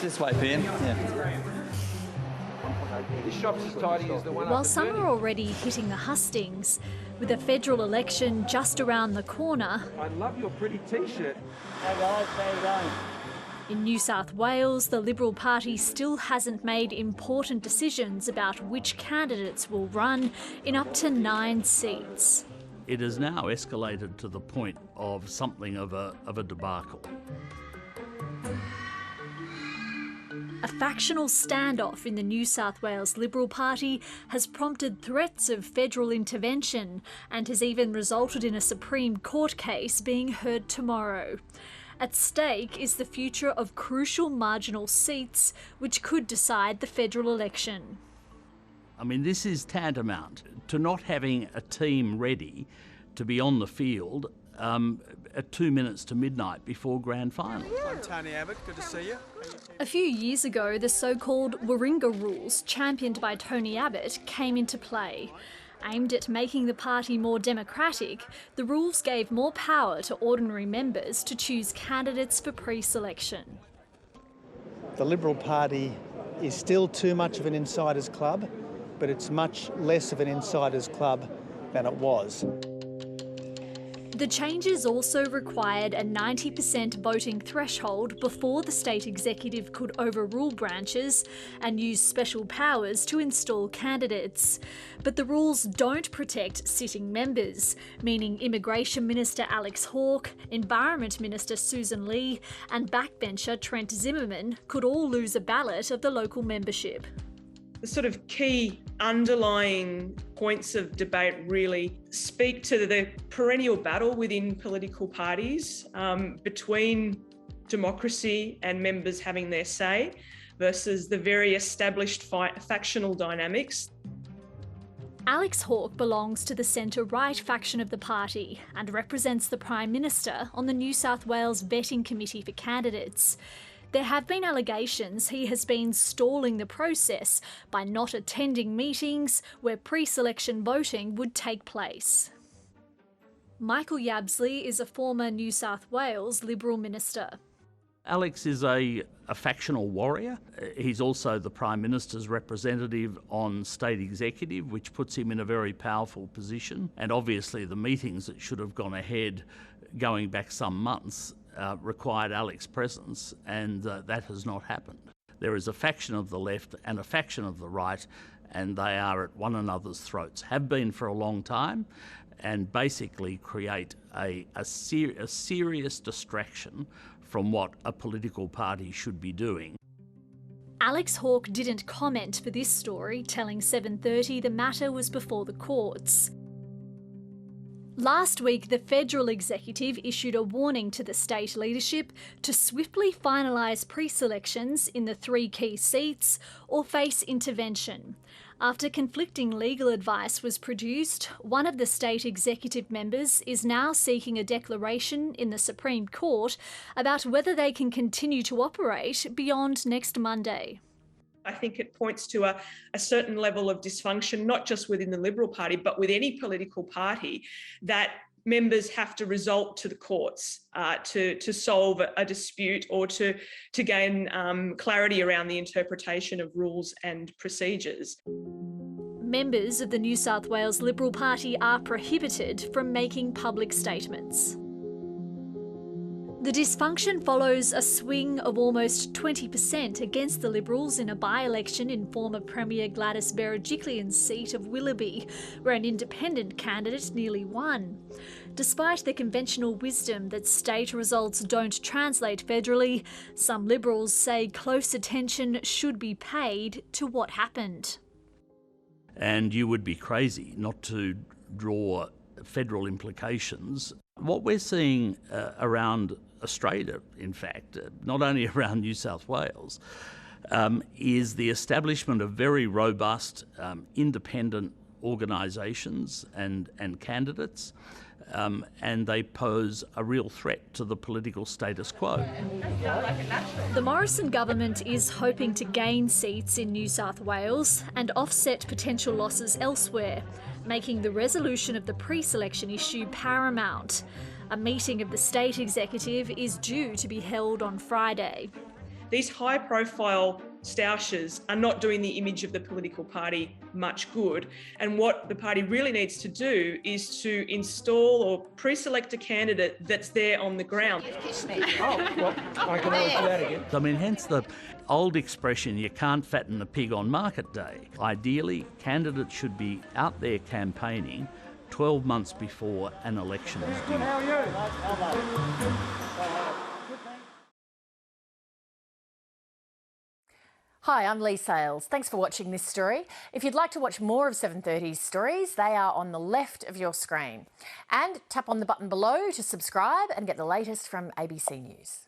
this way, Ben. Yeah. This shop's as tidy as the one. While some are already hitting the hustings, with a federal election just around the corner. I love your pretty T-shirt. Hey guys, how you going? In New South Wales, the Liberal Party still hasn't made important decisions about which candidates will run in up to 9 seats. It has now escalated to the point of something of a debacle. A factional standoff in the New South Wales Liberal Party has prompted threats of federal intervention and has even resulted in a Supreme Court case being heard tomorrow. At stake is the future of crucial marginal seats which could decide the federal election. I mean, this is tantamount to not having a team ready to be on the field at 2 minutes to midnight before grand final. I'm Tony Abbott, good to see you. A few years ago, the so-called Warringah rules, championed by Tony Abbott, came into play. Aimed at making the party more democratic, the rules gave more power to ordinary members to choose candidates for pre-selection. The Liberal Party is still too much of an insiders club, but it's much less of an insiders club than it was. The changes also required a 90% voting threshold before the state executive could overrule branches and use special powers to install candidates. But the rules don't protect sitting members, meaning Immigration Minister Alex Hawke, Environment Minister Susan Lee and backbencher Trent Zimmerman could all lose a ballot of the local membership. The sort of key underlying points of debate really speak to the perennial battle within political parties between democracy and members having their say versus the very established factional dynamics. Alex Hawke belongs to the centre-right faction of the party and represents the Prime Minister on the New South Wales Vetting Committee for Candidates. There have been allegations he has been stalling the process by not attending meetings where pre-selection voting would take place. Michael Yabsley is a former New South Wales Liberal minister. Alex is a factional warrior. He's also the Prime Minister's representative on state executive, which puts him in a very powerful position. And obviously the meetings that should have gone ahead going back some months required Alex's presence, and that has not happened. There is a faction of the left and a faction of the right, and they are at one another's throats, have been for a long time, and basically create a serious distraction from what a political party should be doing. Alex Hawke didn't comment for this story, telling 7:30 the matter was before the courts. Last week, the federal executive issued a warning to the state leadership to swiftly finalise pre-selections in the 3 key seats or face intervention. After conflicting legal advice was produced, one of the state executive members is now seeking a declaration in the Supreme Court about whether they can continue to operate beyond next Monday. I think it points to a certain level of dysfunction, not just within the Liberal Party, but with any political party, that members have to resort to the courts to solve a dispute or to gain clarity around the interpretation of rules and procedures. Members of the New South Wales Liberal Party are prohibited from making public statements. The dysfunction follows a swing of almost 20% against the Liberals in a by-election in former Premier Gladys Berejiklian's seat of Willoughby, where an independent candidate nearly won. Despite the conventional wisdom that state results don't translate federally, some Liberals say close attention should be paid to what happened. And you would be crazy not to draw federal implications. What we're seeing around Australia, in fact, not only around New South Wales, is the establishment of very robust independent organisations and candidates, and they pose a real threat to the political status quo. The Morrison government is hoping to gain seats in New South Wales and offset potential losses elsewhere, making the resolution of the pre-selection issue paramount. A meeting of the state executive is due to be held on Friday. These high-profile stoushes are not doing the image of the political party much good. And what the party really needs to do is to install or pre-select a candidate that's there on the ground. Oh, well, I can answer that again. I mean, hence the old expression, you can't fatten a pig on market day. Ideally, candidates should be out there campaigning 12 months before an election is due. Hi, I'm Lee Sales. Thanks for watching this story. If you'd like to watch more of 7:30's stories, they are on the left of your screen. And tap on the button below to subscribe and get the latest from ABC News.